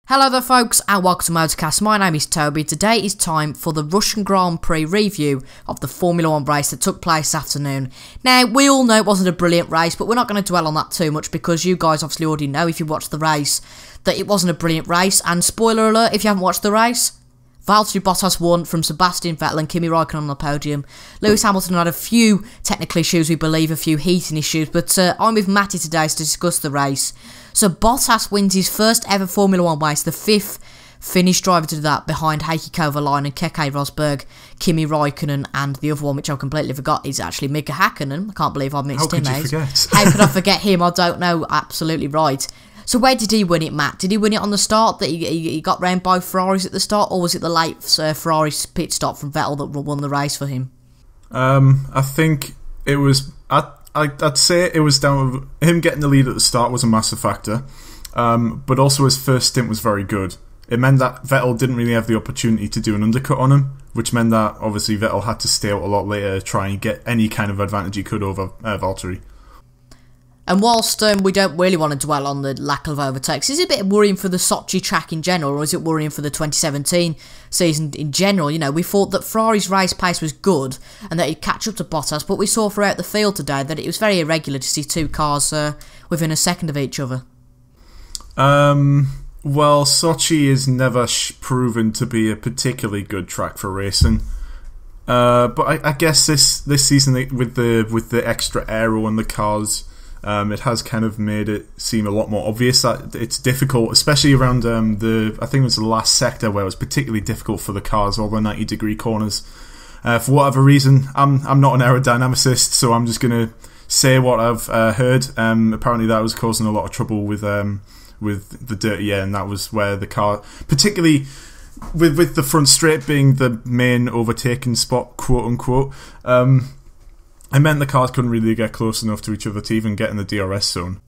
Hello there folks and welcome to Motorcast. My name is Toby. Today is time for the Russian Grand Prix review of the Formula 1 race that took place this afternoon. Now, we all know it wasn't a brilliant race, but we're not going to dwell on that too much because you guys obviously already know if you watched the race that it wasn't a brilliant race. And spoiler alert, if you haven't watched the race, Valtteri Bottas won from Sebastian Vettel and Kimi Raikkonen on the podium. Lewis Hamilton had a few technical issues, we believe, a few heating issues, but I'm with Matty today to discuss the race. So Bottas wins his first ever Formula 1 race, the fifth Finnish driver to do that, behind Heikki Kovalainen, Keke Rosberg, Kimi Raikkonen, and the other one, which I completely forgot, is actually Mika Hakkinen. I can't believe I missed him. How could you forget? How could I forget him? I don't know. Absolutely right. So where did he win it, Matt? Did he win it on the start, that he got round by Ferraris at the start, or was it the late Ferrari pit stop from Vettel that won the race for him? I think it was... I'd say it was down with him getting the lead at the start was a massive factor, but also his first stint was very good. It meant that Vettel didn't really have the opportunity to do an undercut on him, which meant that obviously Vettel had to stay out a lot later to try and get any kind of advantage he could over Valtteri. And whilst we don't really want to dwell on the lack of overtakes, is it a bit worrying for the Sochi track in general, or is it worrying for the 2017 season in general? You know, we thought that Ferrari's race pace was good and that he'd catch up to Bottas, but we saw throughout the field today that it was very irregular to see two cars within a second of each other. Well, Sochi is never proven to be a particularly good track for racing. But I guess this season with the extra aero and the cars, it has kind of made it seem a lot more obvious that it's difficult, especially around I think it was the last sector where it was particularly difficult for the cars, all the 90-degree corners. For whatever reason, I'm not an aerodynamicist, so I'm just going to say what I've heard. Apparently that was causing a lot of trouble with the dirty air, and that was where the car, particularly with the front straight being the main overtaking spot, quote unquote, it meant the cars couldn't really get close enough to each other to even get in the DRS zone.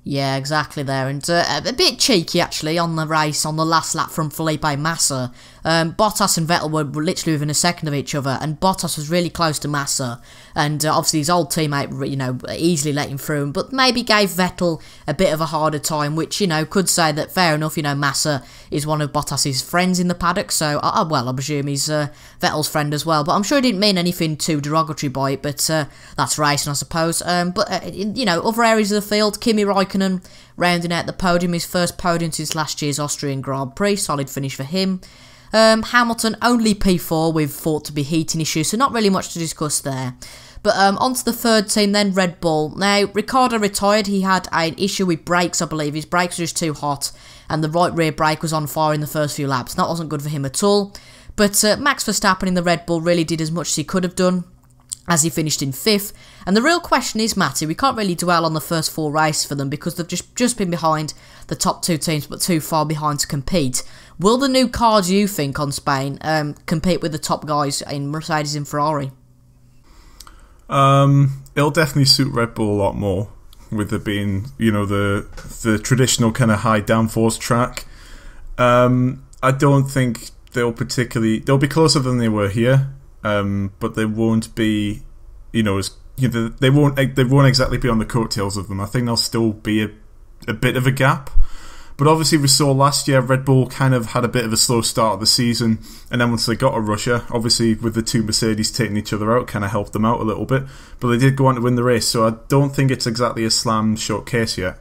Yeah, exactly there, and a bit cheeky actually on the race on the last lap from Felipe Massa. Bottas and Vettel were literally within a second of each other, and Bottas was really close to Massa, and obviously his old teammate, you know, easily let him through him, but maybe gave Vettel a bit of a harder time, which, you know, could say that fair enough. You know, Massa is one of Bottas's friends in the paddock, so well, I presume he's Vettel's friend as well. But I'm sure he didn't mean anything too derogatory by it. But that's racing, I suppose. You know, other areas of the field, Kimi Raikkonen rounding out the podium, his first podium since last year's Austrian Grand Prix, solid finish for him. Hamilton only P4 with thought to be heating issues, so not really much to discuss there. But on to the third team then, Red Bull. Now, Ricciardo retired. He had an issue with brakes, I believe. His brakes were just too hot, and the right rear brake was on fire in the first few laps. That wasn't good for him at all. But Max Verstappen in the Red Bull really did as much as he could have done, as he finished in 5th. And the real question is, Matty, we can't really dwell on the first 4 races for them because they've just been behind the top 2 teams, but too far behind to compete. Will the new cars, you think, on Spain compete with the top guys in Mercedes and Ferrari? It'll definitely suit Red Bull a lot more, with it being, you know, the traditional kind of high downforce track. I don't think they'll be closer than they were here, but they won't be, you know, they won't exactly be on the coattails of them. I think there'll still be a bit of a gap. But obviously we saw last year Red Bull kind of had a bit of a slow start of the season, and then once they got to Russia, obviously with the 2 Mercedes taking each other out, kind of helped them out a little bit. But they did go on to win the race, so I don't think it's exactly a slam short case yet.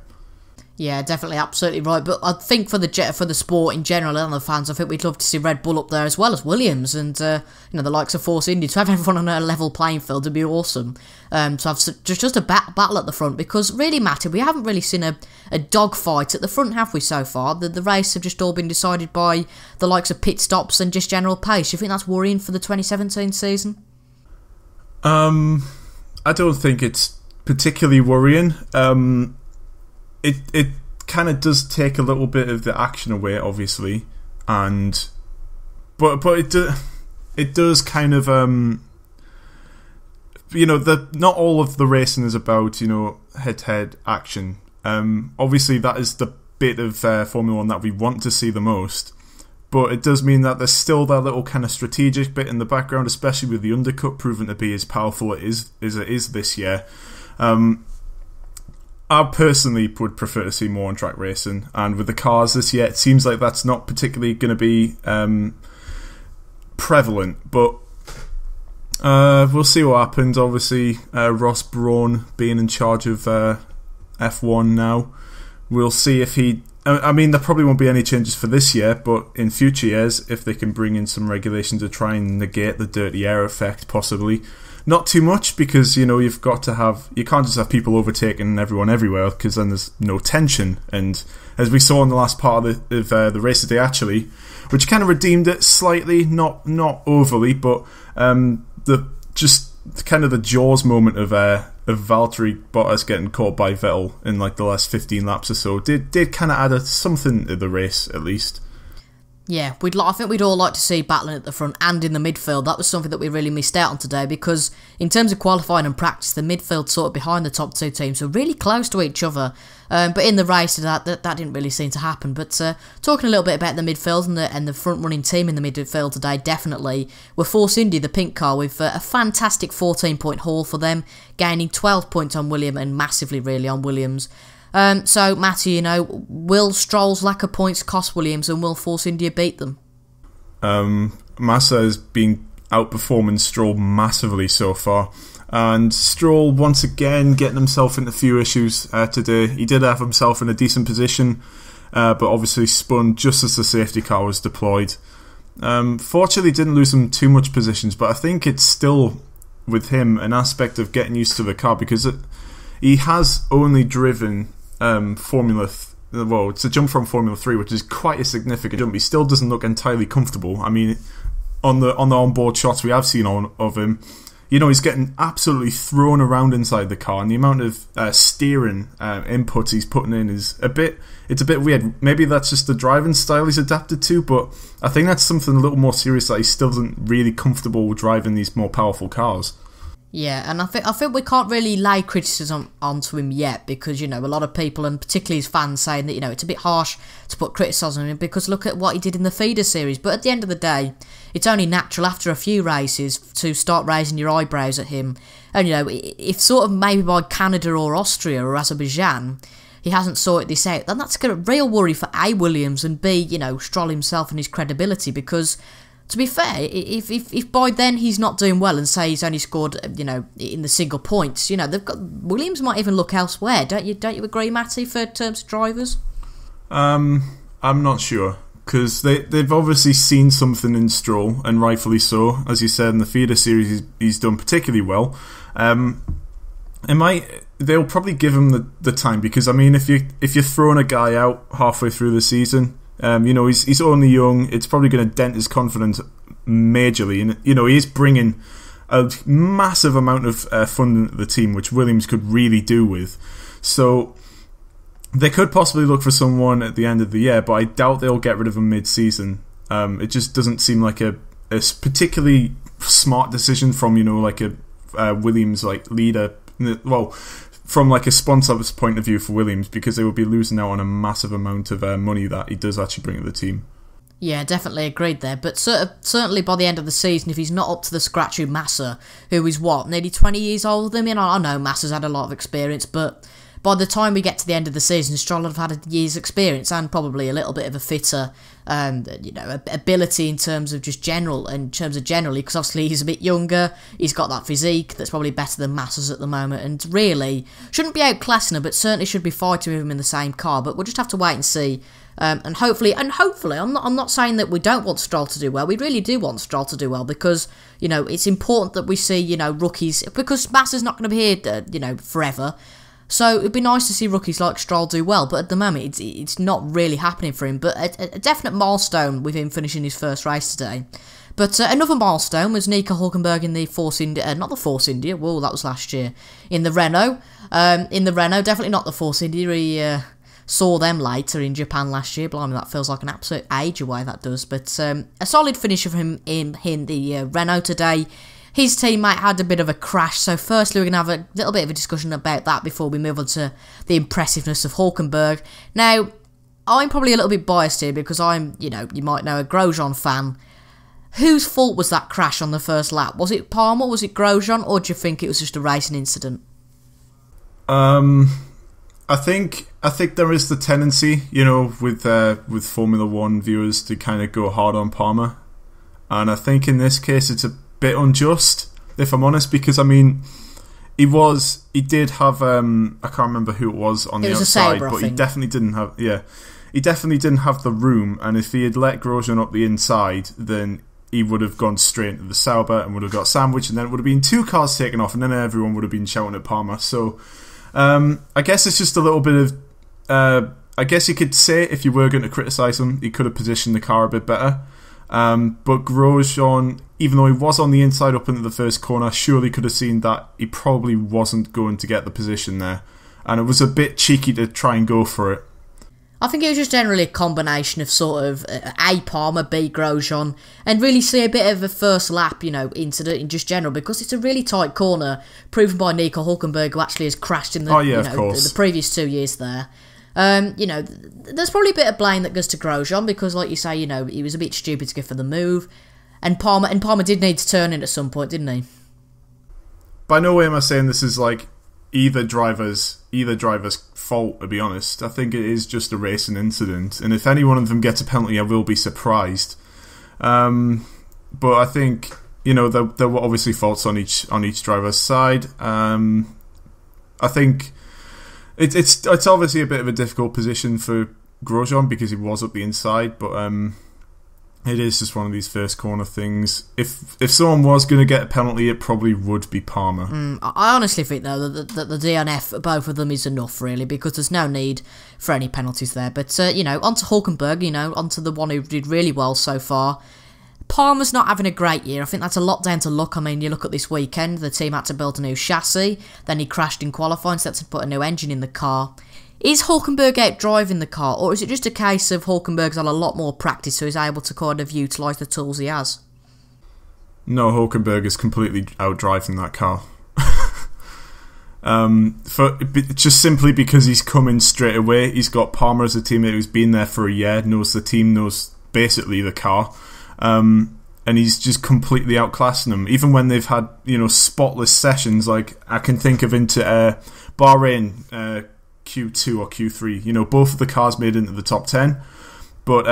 Yeah, definitely, absolutely right. But I think for the sport in general and the fans, I think we'd love to see Red Bull up there as well as Williams and you know, the likes of Force India. To have everyone on a level playing field would be awesome. To have just a battle at the front, because really, Matty, we haven't really seen a dogfight at the front, have we, so far? The race have just all been decided by the likes of pit stops and just general pace. Do you think that's worrying for the 2017 season? I don't think it's particularly worrying. It kind of does take a little bit of the action away, obviously, but it does kind of you know, not all of the racing is about, you know, head-to-head action. Obviously, that is the bit of Formula 1 that we want to see the most, but it does mean that there's still that little kind of strategic bit in the background, especially with the undercut, proven to be as powerful as it is this year. I personally would prefer to see more on-track racing, and with the cars this year, it seems like that's not particularly going to be prevalent, but we'll see what happens. Obviously, Ross Brawn being in charge of F1 now, we'll see if he... I mean, there probably won't be any changes for this year, but in future years, if they can bring in some regulation to try and negate the dirty air effect, possibly. Not too much, because, you know, you can't just have people overtaking everyone everywhere, because then there's no tension. And as we saw in the last part of the race today, actually, which kind of redeemed it slightly, not overly, but the Jaws moment of Valtteri Bottas getting caught by Vettel in like the last 15 laps or so did kind of add something to the race, at least. Yeah, I think we'd all like to see battling at the front and in the midfield. That was something that we really missed out on today, because in terms of qualifying and practice, the midfield sort of behind the top two teams were really close to each other. But in the race, that didn't really seem to happen. But talking a little bit about the midfield and the front-running team in the midfield today, definitely were Force India, the pink car, with a fantastic 14-point haul for them, gaining 12 points on Williams and massively really on Williams. So, Matty, you know, will Stroll's lack of points cost Williams, and will Force India beat them? Massa has been outperforming Stroll massively so far, and Stroll once again getting himself into a few issues today. He did have himself in a decent position, but obviously spun just as the safety car was deployed. Fortunately didn't lose him too much positions, but I think it's still, with him, an aspect of getting used to the car, because he has only driven it's a jump from Formula 3, which is quite a significant jump. He still doesn't look entirely comfortable. I mean, on the onboard shots we have seen of him, you know, he's getting absolutely thrown around inside the car, and the amount of steering inputs he's putting in is a bit weird. Maybe that's just the driving style he's adapted to, but I think that's something a little more serious, that he still isn't really comfortable driving these more powerful cars. Yeah, and I think we can't really lay criticism onto him yet, because, you know, a lot of people, and particularly his fans, saying that, you know, it's a bit harsh to put criticism on him because look at what he did in the feeder series. But at the end of the day, it's only natural after a few races to start raising your eyebrows at him. And, you know, if sort of maybe by Canada or Austria or Azerbaijan he hasn't sorted this out, then that's a real worry for A, Williams, and B, you know, Stroll himself and his credibility, because... to be fair, if by then he's not doing well, and say he's only scored, you know, in the single points, you know, Williams might even look elsewhere. Don't you agree, Matty, for terms of drivers? I'm not sure, because they've obviously seen something in Stroll, and rightfully so. As you said, in the feeder series, he's done particularly well. They'll probably give him the time, because I mean, if you're throwing a guy out halfway through the season. You know, he's only young. It's probably going to dent his confidence majorly, and you know, he's bringing a massive amount of funding to the team, which Williams could really do with. So they could possibly look for someone at the end of the year, but I doubt they'll get rid of him mid-season. It just doesn't seem like a particularly smart decision from, you know, like a Williams like leader. Well, from like a sponsor's point of view for Williams, because they would be losing out on a massive amount of money that he does actually bring to the team. Yeah, definitely agreed there. But certainly by the end of the season, if he's not up to the scratch of Massa, who is nearly 20 years older than him. I know Massa's had a lot of experience, but by the time we get to the end of the season, Stroll will have had a year's experience and probably a little bit of a fitter, ability in terms of generally, because obviously he's a bit younger, he's got that physique that's probably better than Massa's at the moment, and really shouldn't be outclassing him, but certainly should be fighting with him in the same car. But we'll just have to wait and see. And hopefully, I'm not saying that we don't want Stroll to do well. We really do want Stroll to do well, because, you know, it's important that we see, you know, rookies, because Massa's not going to be here, forever. So it'd be nice to see rookies like Stroll do well, but at the moment it's not really happening for him. But a definite milestone with him finishing his first race today. But another milestone was Nico Hülkenberg in the Force India, not the Force India, whoa, that was last year, in the Renault. Definitely not the Force India. He saw them later in Japan last year. Blimey, that feels like an absolute age away, that does. But a solid finish of him in the Renault today. His teammate had a bit of a crash, so firstly we're going to have a little bit of a discussion about that before we move on to the impressiveness of Hülkenberg. Now, I'm probably a little bit biased here because I'm, you might know, a Grosjean fan. Whose fault was that crash on the first lap? Was it Palmer, was it Grosjean, or do you think it was just a racing incident? I think there is the tendency, with Formula One viewers to kind of go hard on Palmer, and I think in this case it's a bit unjust, if I'm honest, because I mean, he did have I can't remember who it was on the outside, Sauber, but he definitely didn't have the room, and if he had let Grosjean up the inside, then he would have gone straight into the Sauber and would have got sandwiched, and then it would have been 2 cars taken off, and then everyone would have been shouting at Palmer. So I guess it's just a little bit of I guess you could say, if you were going to criticise him, he could have positioned the car a bit better. But Grosjean, even though he was on the inside up into the first corner, surely could have seen that he probably wasn't going to get the position there, and it was a bit cheeky to try and go for it. I think it was just generally a combination of sort of A, Palmer, B, Grosjean, and really see a bit of a first lap, incident in just general, because it's a really tight corner, proven by Nico Hülkenberg, who actually has crashed in the previous 2 years there. There's probably a bit of blame that goes to Grosjean, because, like you say, he was a bit stupid to go for the move, and Palmer did need to turn in at some point, didn't he? By no way am I saying this is like either driver's fault, to be honest. I think it is just a racing incident, and if any one of them gets a penalty, I will be surprised. But I think there were obviously faults on each driver's side. I think it's obviously a bit of a difficult position for Grosjean because he was up the inside, but it is just one of these first corner things. If someone was going to get a penalty, it probably would be Palmer. I honestly think, though, that the DNF, both of them, is enough, really, because there's no need for any penalties there. But, onto Hülkenberg, onto the one who did really well so far. Palmer's not having a great year. I think that's a lot down to luck. I mean, you look at this weekend, the team had to build a new chassis, then he crashed in qualifying, so they had to put a new engine in the car. Is Hülkenberg out driving the car, or is it just a case of Hülkenberg's had a lot more practice, so he's able to kind of utilise the tools he has? No, Hülkenberg is completely out driving that car. Just simply because he's coming straight away. He's got Palmer as a teammate who's been there for a year, knows the team, knows basically the car, and he's just completely outclassing them. Even when they've had spotless sessions, like I can think of into Bahrain. Q2 or Q3, both of the cars made into the top 10, but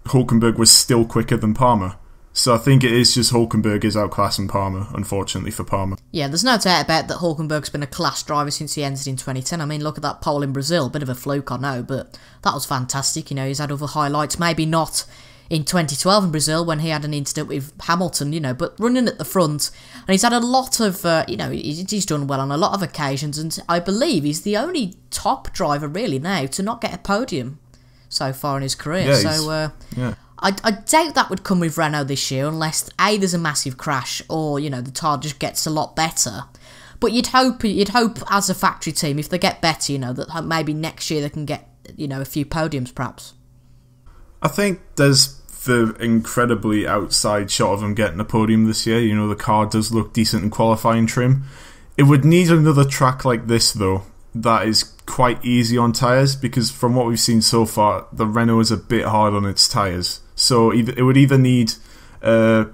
Hülkenberg was still quicker than Palmer. So I think it is just Hülkenberg is outclassing Palmer, unfortunately for Palmer. Yeah, there's no doubt about that. Hülkenberg's been a class driver since he entered in 2010. I mean, look at that pole in Brazil, bit of a fluke, I know, but that was fantastic. He's had other highlights, maybe not in 2012 in Brazil when he had an incident with Hamilton, but running at the front. And he's had a lot of, he's done well on a lot of occasions, and I believe he's the only top driver really now to not get a podium so far in his career. Yeah, so I doubt that would come with Renault this year, unless A, there's a massive crash, or the tyre just gets a lot better. But you'd hope as a factory team, if they get better, that maybe next year they can get a few podiums perhaps. I think there's the incredibly outside shot of him getting a podium this year. The car does look decent in qualifying trim. It would need another track like this, though, that is quite easy on tyres, because from what we've seen so far, the Renault is a bit hard on its tyres. So it would either need a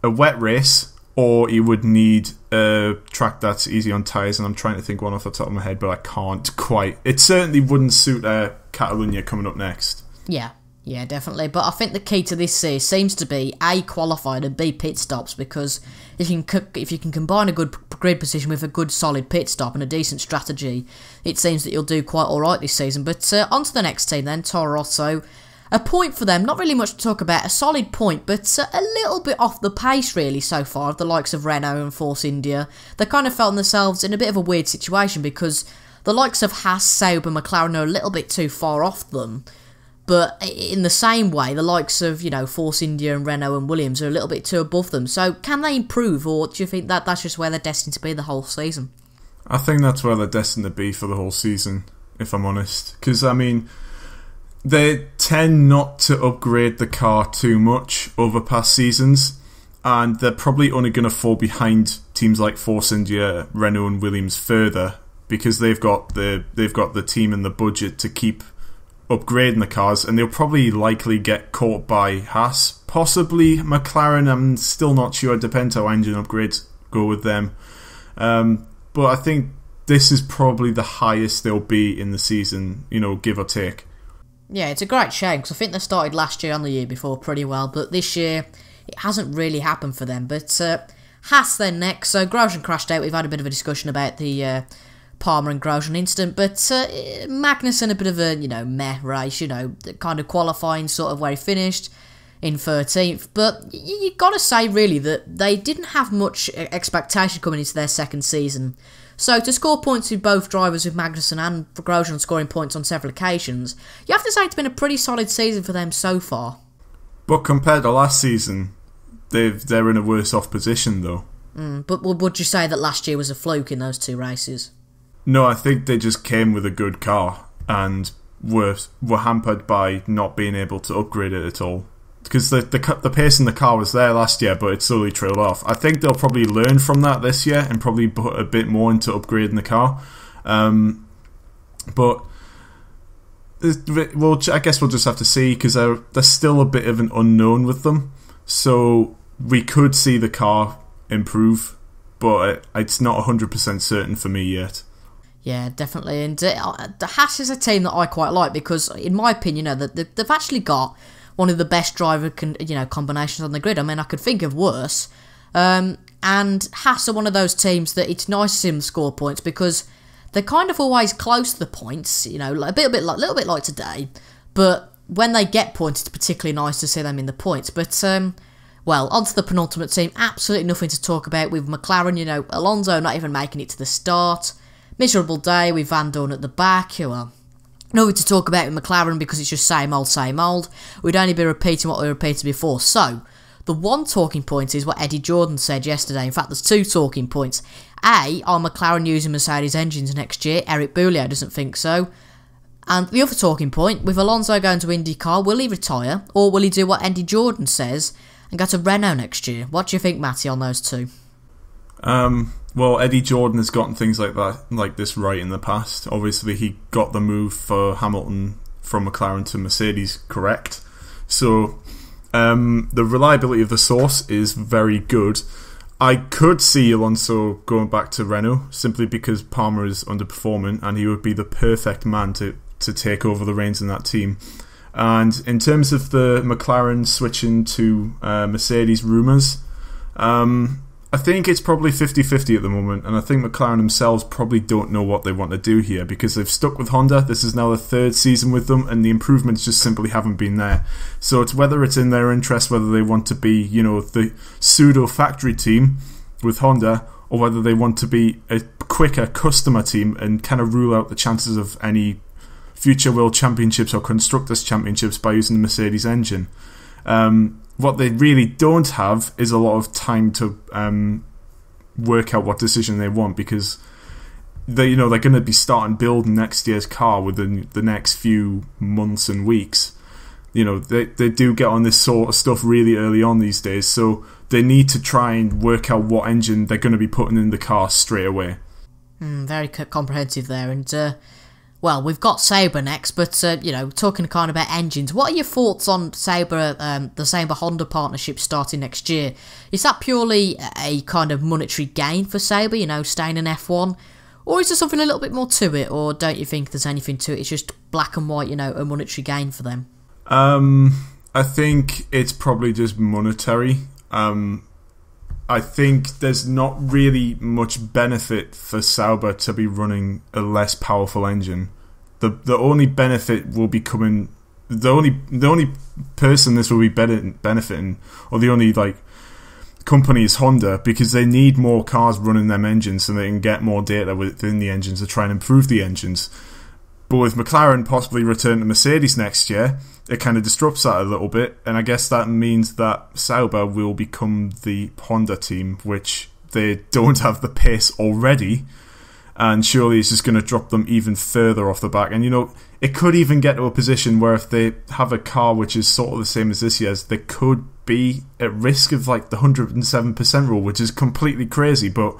wet race, or you would need a track that's easy on tyres, and I'm trying to think one off the top of my head, but I can't quite. It certainly wouldn't suit Catalonia coming up next. Yeah, definitely. But I think the key to this seems to be A, qualifying, and B, pit stops, because if you can combine a good grid position with a good solid pit stop and a decent strategy, it seems that you'll do quite alright this season. But on to the next team then, Toro Rosso. A point for them, not really much to talk about, a solid point, but a little bit off the pace really so far of the likes of Renault and Force India. They kind of felt themselves in a bit of a weird situation, because the likes of Haas, Sauber, McLaren are a little bit too far off them. But in the same way, the likes of, Force India and Renault and Williams are a little bit too above them. So can they improve, or do you think that that's just where they're destined to be the whole season? I think that's where they're destined to be for the whole season, if I'm honest. Because, I mean, they tend not to upgrade the car too much over past seasons, and they're probably only going to fall behind teams like Force India, Renault and Williams further, because they've got the team and the budget to keep upgrading the cars, and they'll probably likely get caught by Haas, possibly McLaren. I'm still not sure. It depends how engine upgrades go with them. But I think this is probably the highest they'll be in the season, give or take. Yeah, it's a great shame, because I think they started last year and the year before pretty well, but this year it hasn't really happened for them. But Haas then next. So Grosjean crashed out. We've had a bit of a discussion about the Palmer and Grosjean incident, but Magnussen a bit of a meh race, kind of qualifying sort of where he finished in 13th. But you got to say really that they didn't have much expectation coming into their second season. So to score points with both drivers, with Magnussen and Grosjean scoring points on several occasions, you have to say it's been a pretty solid season for them so far. But compared to last season, they're in a worse off position though. But would you say that last year was a fluke in those two races? No, I think they just came with a good car and were hampered by not being able to upgrade it at all. Because the pace in the car was there last year, but it slowly trailed off. I think they'll probably learn from that this year and probably put a bit more into upgrading the car. But I guess we'll just have to see, because there's still a bit of an unknown with them. So we could see the car improve, but it's not 100% certain for me yet. Yeah, definitely. And the Haas is a team that I quite like, because in my opinion, they've actually got one of the best driver combinations on the grid. I mean, I could think of worse. And Haas are one of those teams that it's nice to see them score points, because they're kind of always close to the points, a little bit like today. But when they get points, it's particularly nice to see them in the points. But onto the penultimate team. Absolutely nothing to talk about with McLaren. Alonso not even making it to the start. Miserable day with Van Dorn at the back. Well, nothing to talk about with McLaren, because it's just same old, same old. We'd only be repeating what we repeated before. So, the one talking point is what Eddie Jordan said yesterday. In fact, there's two talking points. A, are McLaren using Mercedes engines next year? Eric Boullier doesn't think so. And the other talking point, with Alonso going to IndyCar, will he retire? Or will he do what Eddie Jordan says and go to Renault next year? What do you think, Matty, on those two? Well, Eddie Jordan has gotten things like this right in the past. Obviously, he got the move for Hamilton from McLaren to Mercedes correct. So, the reliability of the source is very good. I could see Alonso going back to Renault, simply because Palmer is underperforming, and he would be the perfect man to take over the reins in that team. And in terms of the McLaren switching to Mercedes rumours, I think it's probably 50-50 at the moment, and I think McLaren themselves probably don't know what they want to do here, because they've stuck with Honda. This is now the third season with them, and the improvements just simply haven't been there. So it's whether it's in their interest, whether they want to be, the pseudo-factory team with Honda, or whether they want to be a quicker customer team and kind of rule out the chances of any future World Championships or Constructors' Championships by using the Mercedes engine. What they really don't have is a lot of time to work out what decision they want, because they're going to be starting building next year's car within the next few months and weeks. They do get on this sort of stuff really early on these days, so they need to try and work out what engine they're going to be putting in the car straight away. Very comprehensive there. And we've got Sauber next, but, talking kind of about engines, what are your thoughts on Sauber, the Sauber-Honda partnership starting next year? Is that purely a kind of monetary gain for Sauber, staying in F1? Or is there something a little bit more to it, or don't you think there's anything to it? It's just black and white, a monetary gain for them? I think it's probably just monetary. I think there's not really much benefit for Sauber to be running a less powerful engine. The only benefit will be coming. The only person this will be benefiting, or the only company, is Honda, because they need more cars running them engines so they can get more data within the engines to try and improve the engines. But with McLaren possibly returning to Mercedes next year, it kind of disrupts that a little bit, and I guess that means that Sauber will become the Honda team, which they don't have the pace already, and surely it's just going to drop them even further off the back. And it could even get to a position where if they have a car which is sort of the same as this year's, they could be at risk of the 107% rule, which is completely crazy. But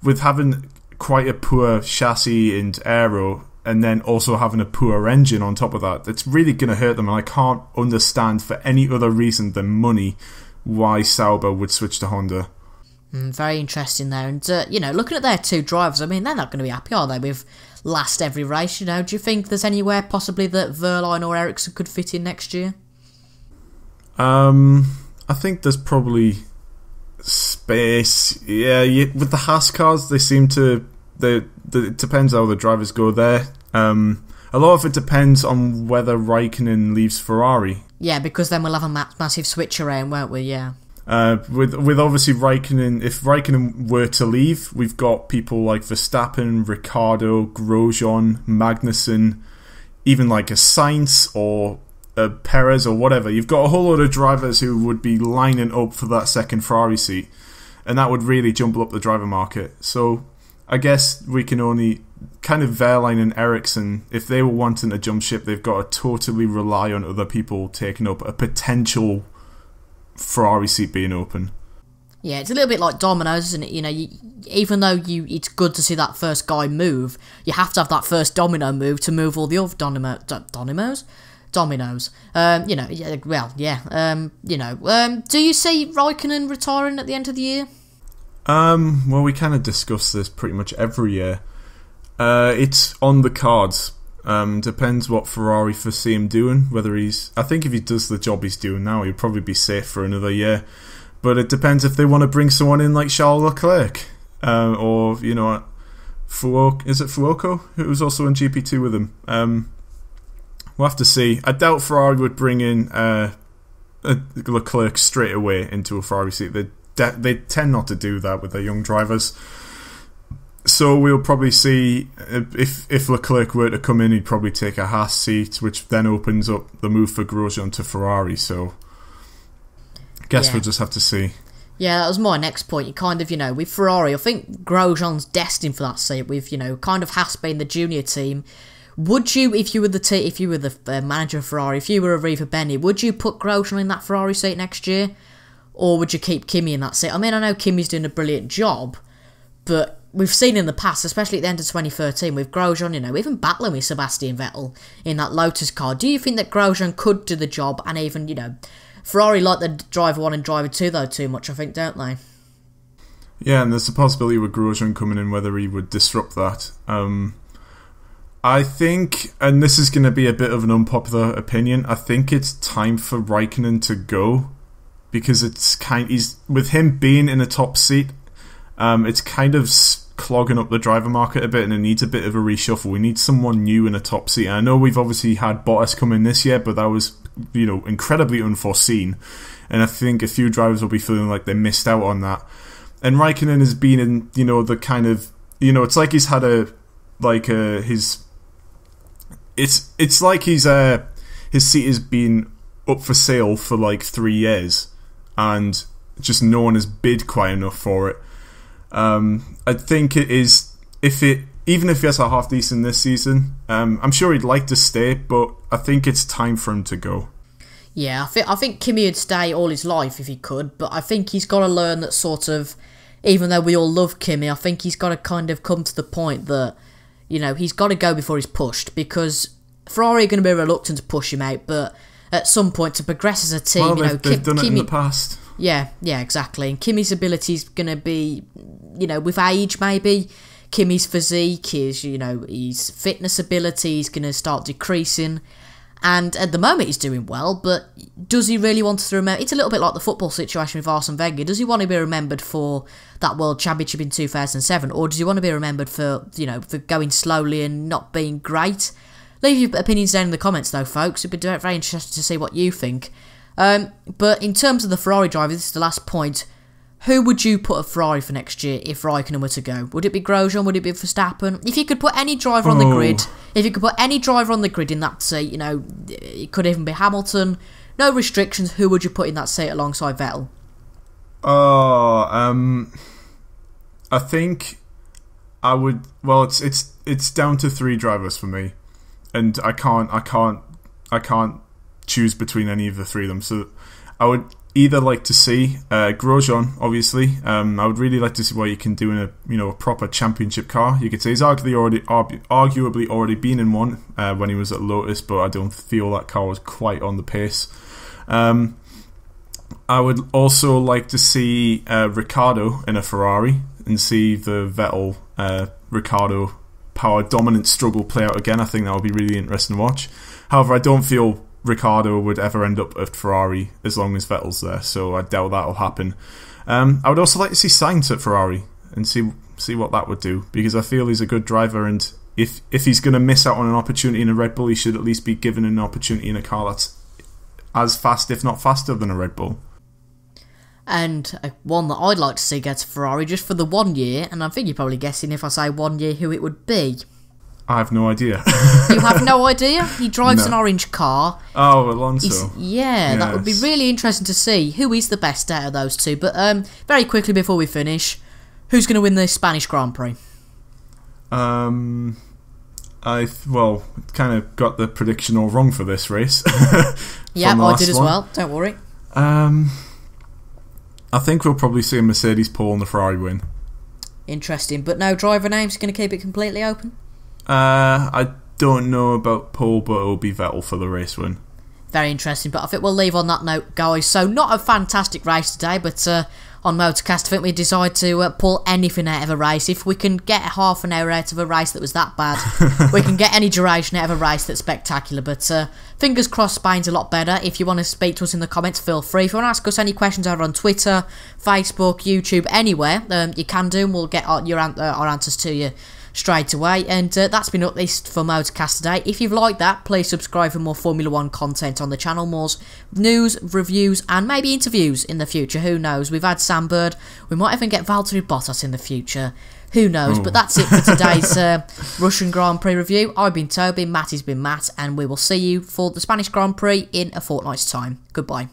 with having quite a poor chassis and aero, and then also having a poor engine on top of that, it's really going to hurt them, and I can't understand for any other reason than money why Sauber would switch to Honda. Very interesting there. And, looking at their two drivers, I mean, they're not going to be happy, are they, with last every race? Do you think there's anywhere possibly that Verline or Ericsson could fit in next year? I think there's probably space. Yeah, with the Haas cars, they seem to... it depends how the drivers go there. A lot of it depends on whether Raikkonen leaves Ferrari. Yeah, because then we'll have a massive switch around, won't we? Yeah. With obviously Raikkonen, if Raikkonen were to leave, we've got people like Verstappen, Ricciardo, Grosjean, Magnussen, even like a Sainz or a Perez or whatever. You've got a whole lot of drivers who would be lining up for that second Ferrari seat, and that would really jumble up the driver market. So I guess we can only kind of Verline and Ericsson, if they were wanting to jump ship, they've got to totally rely on other people taking up a potential Ferrari seat being open. Yeah, it's a little bit like dominoes, isn't it? Even though it's good to see that first guy move, you have to have that first domino move to move all the other dominoes. Do you see Raikkonen retiring at the end of the year? Well, we kind of discuss this pretty much every year. It's on the cards. Depends what Ferrari foresee him doing. I think if he does the job he's doing now, he'll probably be safe for another year. But it depends if they want to bring someone in like Charles Leclerc, or is it Fuoco, who was also in GP2 with him. We'll have to see. I doubt Ferrari would bring in Leclerc straight away into a Ferrari seat. They tend not to do that with their young drivers. So we'll probably see if Leclerc were to come in, he'd probably take a Haas seat, which then opens up the move for Grosjean to Ferrari. So I guess we'll just have to see. Yeah, that was my next point. You kind of, with Ferrari, I think Grosjean's destined for that seat. With kind of Haas being the junior team. Would you, if you were the manager of Ferrari, if you were Arriva Beni, would you put Grosjean in that Ferrari seat next year, or would you keep Kimi in that seat? I mean, I know Kimi's doing a brilliant job, but we've seen in the past, especially at the end of 2013, with Grosjean, even battling with Sebastian Vettel in that Lotus car. Do you think that Grosjean could do the job? And even, Ferrari like the driver 1 and driver 2 though too much, I think, don't they? Yeah, and there's a possibility with Grosjean coming in whether he would disrupt that. I think, and this is going to be a bit of an unpopular opinion, I think it's time for Raikkonen to go, because he's with him being in a top seat, it's kind of clogging up the driver market a bit, and it needs a bit of a reshuffle. We need someone new in a top seat. And I know we've obviously had Bottas come in this year, but that was incredibly unforeseen, and I think a few drivers will be feeling like they missed out on that. And Raikkonen has been in the kind of it's like he's had it's like his seat has been up for sale for like 3 years, and just no one has bid quite enough for it. I think it is, even if he has a half decent this season, I'm sure he'd like to stay, but I think it's time for him to go. Yeah, I think Kimi would stay all his life if he could, but I think he's got to learn that sort of, even though we all love Kimi, I think he's got to kind of come to the point that, he's got to go before he's pushed, because Ferrari are going to be reluctant to push him out, but at some point to progress as a team, they've done it in the past. Yeah, exactly. And Kimi's ability is going to be, with age maybe, Kimi's physique, his fitness ability is going to start decreasing. And at the moment he's doing well, but does he really want to remember? It's a little bit like the football situation with Arsene Wenger. Does he want to be remembered for that World Championship in 2007, or does he want to be remembered for, for going slowly and not being great? Leave your opinions down in the comments though, folks. It'd be very interesting to see what you think. But in terms of the Ferrari driver, this is the last point. Who would you put at Ferrari for next year if Raikkonen were to go? Would it be Grosjean? Would it be Verstappen? If you could put any driver on the grid, in that seat, it could even be Hamilton. No restrictions. Who would you put in that seat alongside Vettel? I think I would. Well, it's down to 3 drivers for me, and I can't choose between any of the 3 of them. So I would either like to see Grosjean, obviously. I would really like to see what you can do in a proper championship car. You could say he's arguably already been in one when he was at Lotus, but I don't feel that car was quite on the pace. I would also like to see Ricciardo in a Ferrari and see the Vettel Ricciardo power dominant struggle play out again. I think that would be really interesting to watch. However, I don't feel Ricciardo would ever end up at Ferrari as long as Vettel's there, so I doubt that'll happen. I would also like to see Sainz at Ferrari and see what that would do, because I feel he's a good driver, and if he's going to miss out on an opportunity in a Red Bull, he should at least be given an opportunity in a car that's as fast, if not faster, than a Red Bull. And one that I'd like to see get a Ferrari just for the 1 year, and I think you're probably guessing if I say 1 year who it would be. I have no idea. You have no idea? He drives an orange car. Oh, Alonso. Yes. That would be really interesting to see who is the best out of those two. But very quickly before we finish, who's going to win the Spanish Grand Prix? Kind of got the prediction all wrong for this race. Yeah, I did as well. Don't worry. I think we'll probably see a Mercedes pole and the Ferrari win. Interesting, but no driver names. Going to keep it completely open. I don't know about pole, but it'll be Vettel for the race win. Very interesting, but I think we'll leave on that note, guys. So not a fantastic race today, but on Motorcast, I think we decided to pull anything out of a race. If we can get half an hour out of a race that was that bad, we can get any duration out of a race that's spectacular. But fingers crossed Spain's a lot better. If you want to speak to us in the comments, feel free. If you want to ask us any questions over on Twitter, Facebook, YouTube, anywhere, you can do, and we'll get our answers to you straight away. And that's been up this for Motorcast today. If you've liked that, please subscribe for more Formula 1 content on the channel, more news, reviews, and maybe interviews in the future. Who knows? We've had Sam Bird. We might even get Valtteri Bottas in the future. Who knows? But that's it for today's Russian Grand Prix review. I've been Toby, Matty's been Matt, and we will see you for the Spanish Grand Prix in a fortnight's time. Goodbye.